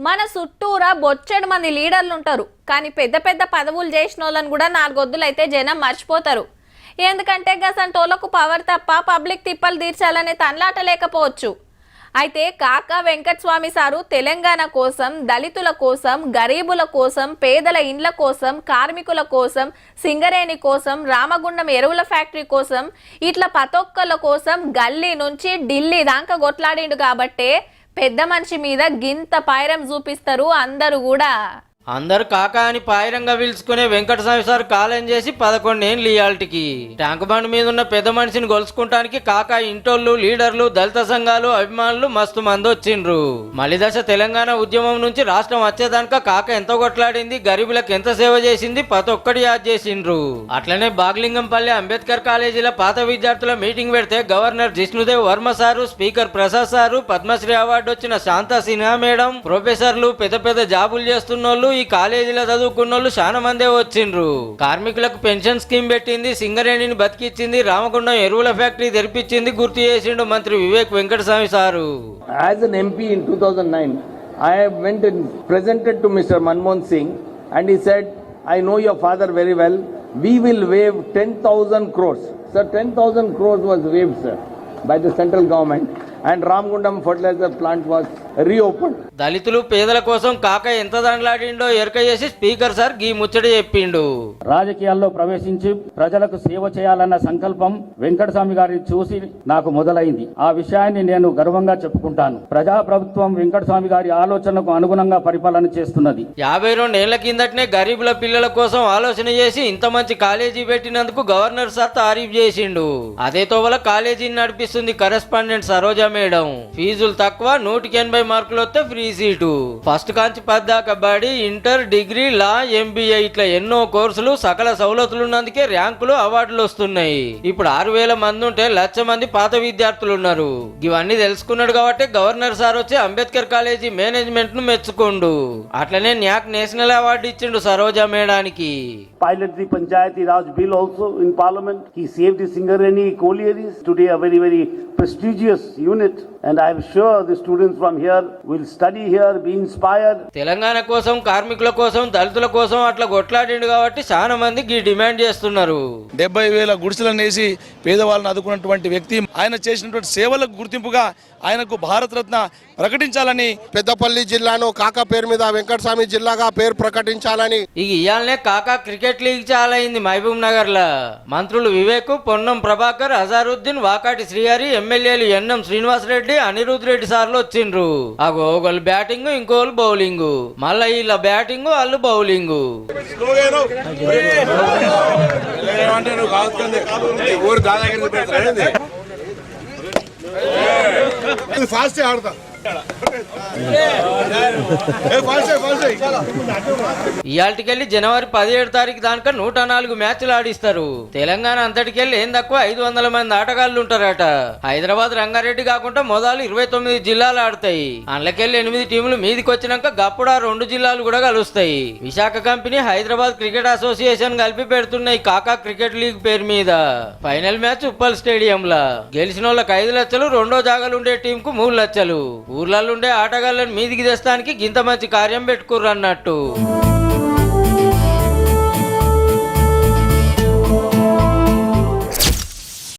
మన చుట్టూరా బొచ్చెడు మంది లీడర్లు ఉంటారు, కానీ పెద్ద పెద్ద పదవులు చేసిన వాళ్ళని కూడా నాలుగొద్దులైతే జనం మర్చిపోతారు. ఎందుకంటే గసంటోళ్లకు పవర్ తప్ప పబ్లిక్ తిప్పలు తీర్చాలనే తన్లాట లేకపోవచ్చు. అయితే కాకా వెంకటస్వామి సారు తెలంగాణ కోసం, దళితుల కోసం, గరీబుల కోసం, పేదల ఇండ్ల కోసం, కార్మికుల కోసం, సింగరేణి కోసం, రామగుండం ఎరువుల ఫ్యాక్టరీ కోసం, ఇట్లా పతొక్కల కోసం గల్లీ నుంచి ఢిల్లీ దాకా కొట్లాడిండు. కాబట్టే పెద్ద మనిషి మీద గింత పాయరం చూపిస్తారు అందరూ కూడా. అందరు కాకా అని పాయిరంగా పిలుచుకునే వెంకటస్వామి సార్ కాలం చేసి 11 ఏళ్ళు ఇయాల్టికి. ట్యాంక్ బండ్ మీద ఉన్న పెద్ద మనిషిని గొలుసుకుంటానికి కాకా ఇంటోళ్ళు, లీడర్లు, దళిత సంఘాలు, అభిమానులు మస్తు మంది వచ్చిండ్రు. మలిదశ తెలంగాణ ఉద్యమం నుంచి రాష్ట్రం వచ్చేదానిక కాకా ఎంత కొట్లాడింది, గరీబులకు ఎంత సేవ చేసింది, ప్రతి ఒక్కటి యాద్ చేసిండ్రు. అట్లనే బాగ్లింగంపల్లి అంబేద్కర్ కాలేజీల పాత విద్యార్థుల మీటింగ్ పెడితే governor Jishnu Dev Varma sir, speaker Prasad sir, Padma Shri award వచ్చిన శాంతా సిన్హా మేడం, ప్రొఫెసర్లు, పెద్ద పెద్ద జాబులు చేస్తున్నోళ్ళు, ఈ కాలేజీలో చదువుకున్నోళ్ళు చాలా మందే వచ్చిండ్రు. కార్మికులకు పెన్షన్ స్కీమ్ పెట్టింది, సింగరేణిని బతికిచ్చింది, రామగుండం ఎరువుల ఫ్యాక్టరీ తెరిపించింది గుర్తు చేసిండు మంత్రి Vivek Venkataswamy sir. As an MP in 2009, I went and presented to Mr. Manmohan Singh and he said, I know your father very well. We will waive 10,000 crores. Sir, 10,000 crores was waived, sir, by the central government. And Ramgundam fertilizer plant was reopened. దళితులు పేదల కోసం కాక ఎంత దండలాడిండో ఎరక చేసి speaker sir గీ ముచ్చట చెప్పిండు. రాజకీయాల్లో ప్రవేశించి ప్రజలకు సేవ చేయాలన్న సంకల్పం వెంకటస్వామి గారిని చూసి నాకు మొదలైంది. ఆ విషయాన్ని నేను గర్వంగా చెప్పుకుంటాను. ప్రజాప్రభుత్వం వెంకటస్వామి గారి ఆలోచనకు అనుగుణంగా పరిపాలన చేస్తున్నది. 52 ఏళ్ల కిందటనే గరీబుల పిల్లల కోసం ఆలోచన చేసి ఇంత మంచి కాలేజీ పెట్టినందుకు గవర్నర్ సార్ తారీఫ్ చేసిండు. అదే తోవల కాలేజీని నడిపిస్తుంది కరెస్పాండెంట్ సరోజా మేడం. ఫీజులు తక్కువ, 180 మార్కులు వస్తే ఫ్రీ సీటు. ఫస్ట్ కాంచి 10 దాకా కబడ్డీ, ఇంటర్, డిగ్రీ, లా, ఎంబీఏ ఇట్లా ఎన్నో కోర్సులు, సకల సౌలతులు ఉన్నందుకే ర్యాంకులు, అవార్డులు వస్తున్నాయి. ఇప్పుడు 6,000 మంది ఉంటే 1,00,000 మంది పాత విద్యార్థులు ఉన్నారు. ఇవన్నీ తెలుసుకున్నాడు కాబట్టి గవర్నర్ సార్ వచ్చి అంబేద్కర్ కాలేజీ మేనేజ్మెంట్ ను మెచ్చుకోండు. అట్లనే న్యాక్ నేషనల్ అవార్డు ఇచ్చిండు Saroja మేడానికి. Pilot the Panchayati Raj bill also in Parliament. He saved the Singareni collieries. Today a very, very prestigious unit. And I am sure the students from here will study here, be inspired. Telangana కోసం, కార్మికుల కోసం, దళితుల కోసం అట్లా కొట్లాడిండు కాబట్టి చాలా మంది ఈ డిమాండ్ చేస్తున్నారు. 70,000 గుడిసెలను వేసి పేదవాళ్ళని ఆదుకున్నటువంటి వ్యక్తి. ఆయన చేసినటువంటి సేవలకు గుర్తింపుగా ఆయనకు భారత రత్న ప్రకటించాలని, పెద్దపల్లి జిల్లాను కాకా పేరు మీద వెంకటస్వామి జిల్లాగా పేరు ప్రకటించాలని. ఇయాలనే కాకా క్రికెట్ లీగ్ చాలా అయింది మహబూబ్ నగర్ లా. మంత్రులు వివేక్, పొన్నం ప్రభాకర్, అజారుద్దీన్, వాకాటి శ్రీహరి, ఎమ్మెల్యేలు ఎన్ఎం శ్రీనివాస్ రెడ్డి, అనిరుద్ రెడ్డి సార్లు వచ్చిండ్రు. ఒకళ్ళు బ్యాటింగ్, ఇంకోళ్ళు బౌలింగ్. మళ్ళా ఇలా బ్యాటింగ్, వాళ్ళు బౌలింగ్. ఫాస్ట్ ఆడతా. ఇయాల్టికెళ్ళి జనవరి 17 తారీఖు దాకా 104 మ్యాచ్లు ఆడిస్తారు. తెలంగాణ అంతటికెళ్ళి ఏం తక్కువ 500 మంది ఆటగాళ్లు ఉంటారట. హైదరాబాద్, రంగారెడ్డి కాకుండా మొదలు 29 జిల్లాలు ఆడతాయి. అందులోకెళ్ళి 8 టీములు మీదికి వచ్చినాక గప్పుడా 2 జిల్లాలు కూడా కలుస్తాయి. Visakha company, Hyderabad cricket association కలిపి పెడుతున్నాయి కాకా క్రికెట్ లీగ్ పేరు మీద. ఫైనల్ మ్యాచ్ ఉప్పల్ స్టేడియంలా. గెలిచిన వాళ్ళకి 5 లక్షలు, రెండో జాగాలు ఉండే టీం కు 3 లక్షలు. ఊర్లలో ఉండే ఆటగాళ్ళని మీదికి తెస్తానికి గింత మంచి కార్యం పెట్టుకుర్రు అన్నట్టు.